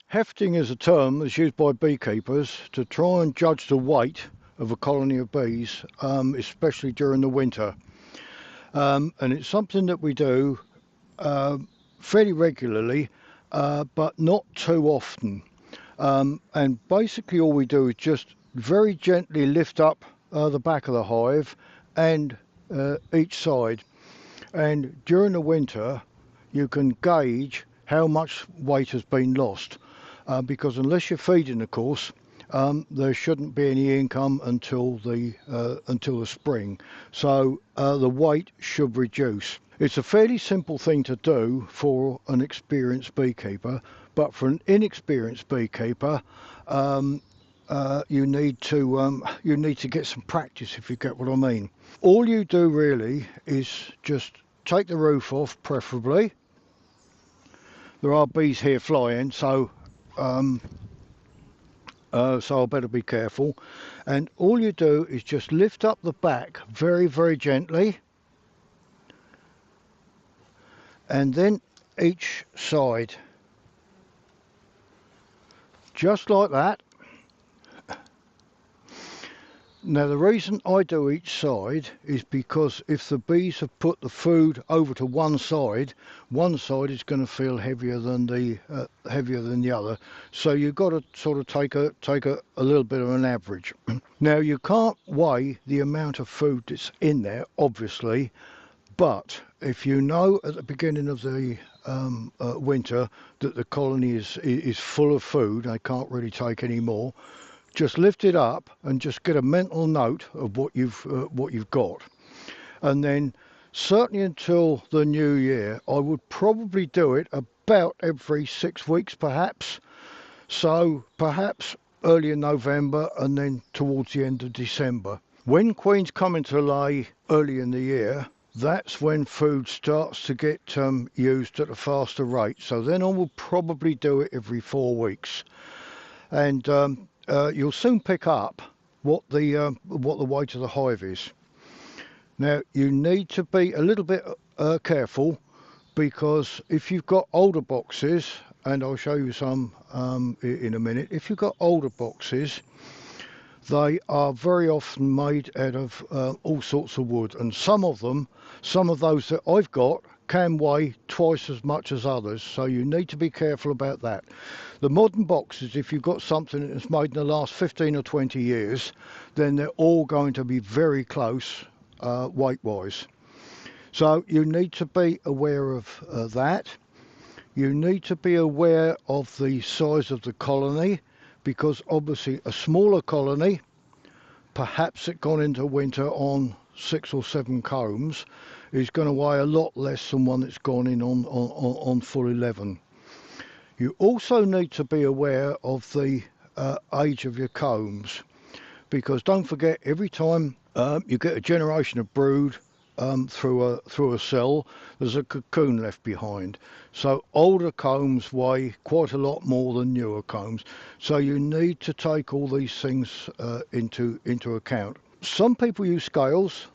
Hefting is a term that's used by beekeepers to try and judge the weight of a colony of bees, especially during the winter. And it's something that we do fairly regularly, but not too often. And basically all we do is just very gently lift up the back of the hive and each side. And during the winter, you can gauge how much weight has been lost. Because unless you're feeding, of course, there shouldn't be any income until the spring. So the weight should reduce. It's a fairly simple thing to do for an experienced beekeeper, but for an inexperienced beekeeper, you need to get some practice, if you get what I mean. All you do really is just take the roof off, preferably. There are bees here flying, so I better be careful. And all you do is just lift up the back very, very gently, and then each side, just like that. Now the reason I do each side is because if the bees have put the food over to one side is going to feel heavier than the other. So you've got to sort of take a little bit of an average. Now you can't weigh the amount of food that's in there, obviously, but if you know at the beginning of the winter that the colony is full of food, they can't really take any more, just lift it up and just get a mental note of what you've got. And then certainly until the new year, I would probably do it about every 6 weeks perhaps. So perhaps early in November and then towards the end of December. When queens come into lay early in the year, that's when food starts to get used at a faster rate. So then I will probably do it every 4 weeks. And you'll soon pick up what the weight of the hive is. Now you need to be a little bit careful, because if you've got older boxes, and I'll show you some in a minute, if you've got older boxes, they are very often made out of all sorts of wood, and some of those that I've got can weigh twice as much as others, so you need to be careful about that. The modern boxes, if you've got something that's made in the last 15 or 20 years, then they're all going to be very close weight wise. So you need to be aware of that. You need to be aware of the size of the colony, because obviously a smaller colony, perhaps it gone into winter on 6 or 7 combs, is going to weigh a lot less than one that's gone in on full 11. You also need to be aware of the age of your combs, because don't forget, every time you get a generation of brood through a cell, there's a cocoon left behind. So older combs weigh quite a lot more than newer combs. So you need to take all these things into account. Some people use scales,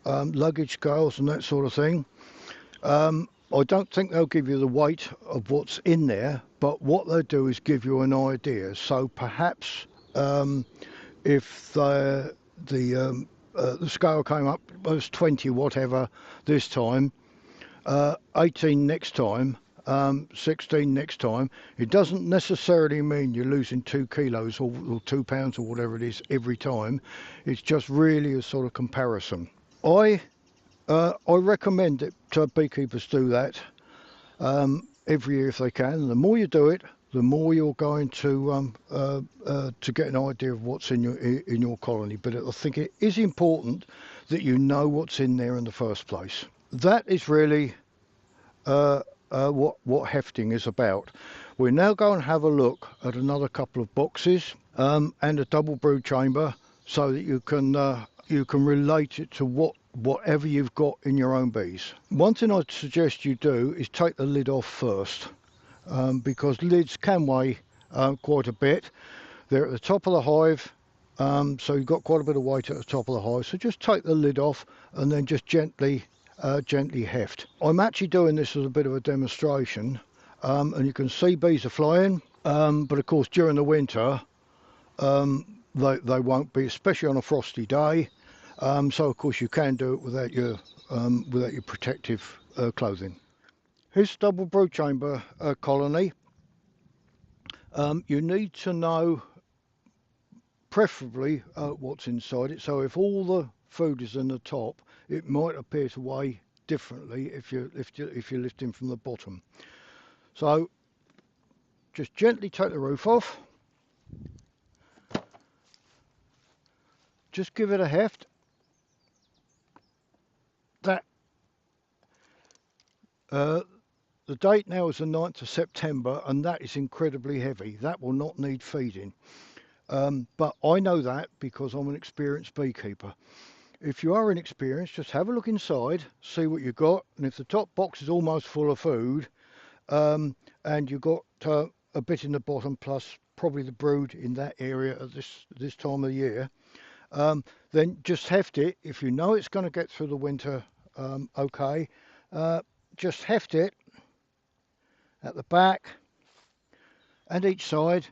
luggage scales and that sort of thing. I don't think they'll give you the weight of what's in there, but what they'll do is give you an idea. So perhaps if the scale came up, it was 20 whatever this time, 18 next time, 16 next time, it doesn't necessarily mean you're losing 2 kilos or 2 pounds or whatever it is every time. It's just really a sort of comparison. I recommend that beekeepers do that every year if they can. The more you do it, the more you're going to get an idea of what's in your colony. But I think it is important that you know what's in there in the first place. That is really what hefting is about. We're now going to have a look at another couple of boxes and a double brood chamber, so that you can relate it to whatever you've got in your own bees. One thing I'd suggest you do is take the lid off first, because lids can weigh quite a bit. They're at the top of the hive, so you've got quite a bit of weight at the top of the hive. So just take the lid off and then just gently heft. I'm actually doing this as a bit of a demonstration, and you can see bees are flying, but of course during the winter they won't be, especially on a frosty day. So of course you can do it without your protective clothing. Here's double brood chamber colony. You need to know preferably what's inside it. So if all the food is in the top, it might appear to weigh differently if you're lifting from the bottom. So just gently take the roof off. Just give it a heft. That the date now is the 9th of September, and that is incredibly heavy. That will not need feeding. But I know that because I'm an experienced beekeeper. If you are inexperienced, just have a look inside, see what you've got, and if the top box is almost full of food, and you've got a bit in the bottom, plus probably the brood in that area at this time of year, then just heft it. If you know it's going to get through the winter, okay, just heft it at the back and each side.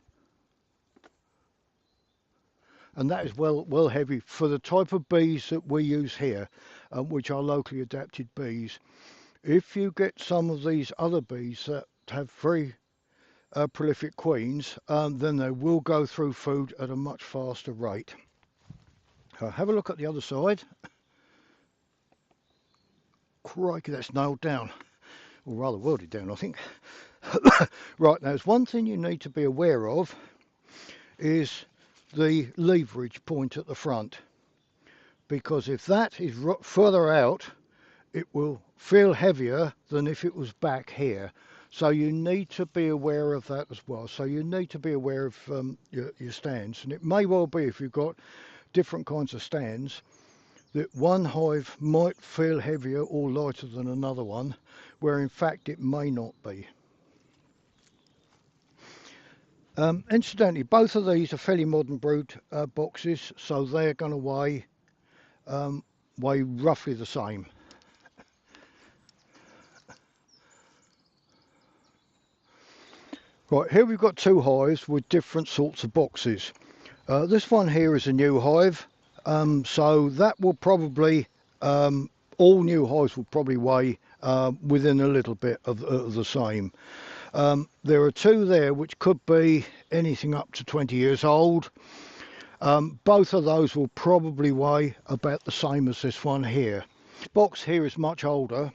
And that is well heavy for the type of bees that we use here, which are locally adapted bees. If you get some of these other bees that have very prolific queens, then they will go through food at a much faster rate. Have a look at the other side. Crikey, that's nailed down, or rather welded down, I think. Right, now there's one thing you need to be aware of, is the leverage point at the front, because if that is further out, it will feel heavier than if it was back here. So you need to be aware of that as well. So you need to be aware of your stands, and it may well be, if you've got different kinds of stands, that one hive might feel heavier or lighter than another one, where in fact it may not be. Incidentally, both of these are fairly modern brood boxes, so they're going to weigh roughly the same. Right, here we've got two hives with different sorts of boxes. This one here is a new hive, so that will probably, all new hives will probably weigh within a little bit of the same. There are two there which could be anything up to 20 years old. Both of those will probably weigh about the same as this one here. This box here is much older,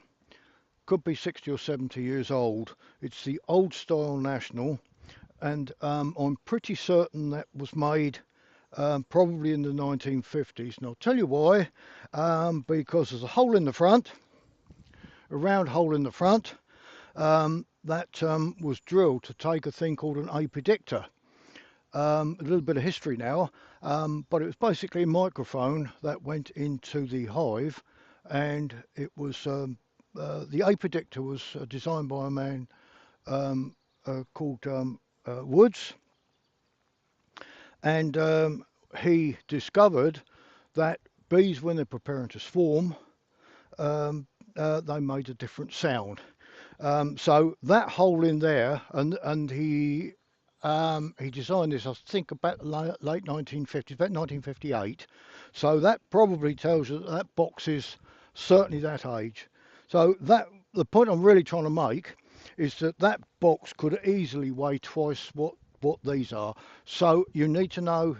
could be 60 or 70 years old. It's the old style National, and I'm pretty certain that was made probably in the 1950s. And I'll tell you why, because there's a hole in the front, a round hole in the front, that was drilled to take a thing called an apidictor. A little bit of history now, but it was basically a microphone that went into the hive, and it was the apidictor was designed by a man called Woods, and he discovered that bees, when they're preparing to swarm, they made a different sound. So that hole in there, and he designed this, I think, about the late 1950s, about 1958. So that probably tells you that that box is certainly that age. So that, the point I'm really trying to make is that that box could easily weigh twice what these are. So you need to know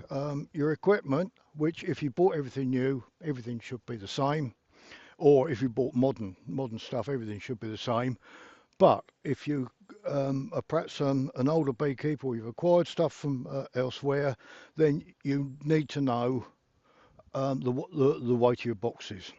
your equipment, which if you bought everything new, everything should be the same. Or if you bought modern stuff, everything should be the same. But if you are perhaps an older beekeeper, or you've acquired stuff from elsewhere, then you need to know the weight of your boxes.